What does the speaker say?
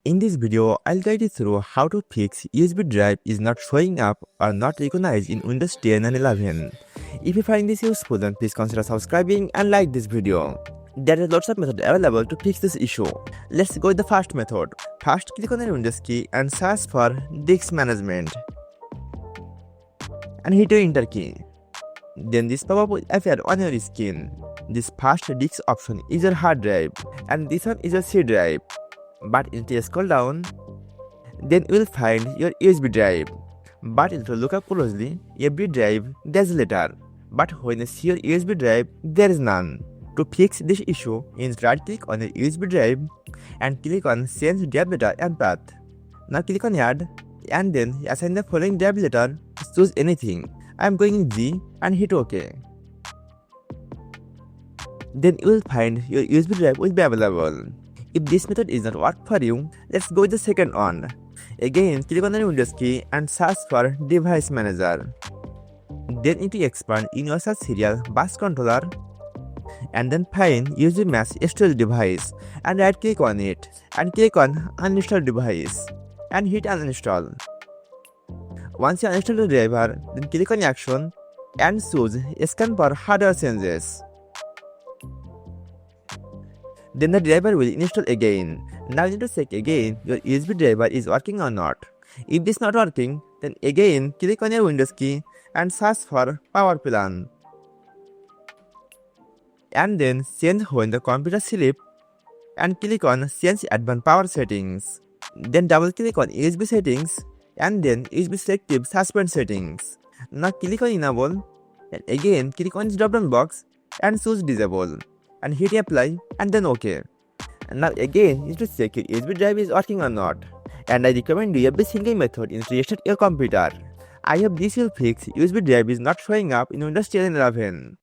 In this video, I'll guide you through how to fix USB drive is not showing up or not recognized in Windows 10 and 11. If you find this useful, then please consider subscribing and like this video. There are lots of methods available to fix this issue. Let's go with the first method. First, click on the Windows key and search for Disk Management and hit your Enter key. Then this pop-up will appear on your screen. This first disk option is your hard drive and this one is your C drive. But if you scroll down, then you will find your USB drive. But if you look up closely, every drive there's a letter. But when you see your USB drive, there is none. To fix this issue, you right click on your USB drive and click on Change Drive Letter and Path. Now click on Add and then assign the following drive letter. Choose anything. I am going G and hit OK. Then you will find your USB drive will be available. If this method is not work for you, let's go with the second one. Again, click on the Windows key and search for Device Manager. Then into expand in your search serial bus controller and then find USB Mesh storage device and right click on it and click on Uninstall device and hit uninstall. Once you uninstall the driver, then click on Action and choose Scan for hardware changes. Then the driver will install again. Now you need to check again your USB driver is working or not. If this is not working, then again click on your Windows key and search for Power Plan. And then change when the computer sleeps and click on Change Advanced Power Settings. Then double click on USB Settings and then USB Selective Suspend Settings. Now click on Enable and again click on this drop down box and choose Disable and hit Apply and then OK. And now again you need to check your USB drive is working or not. And I recommend you every single method in restart your computer. I hope this will fix USB drive is not showing up in Windows 10 and 11.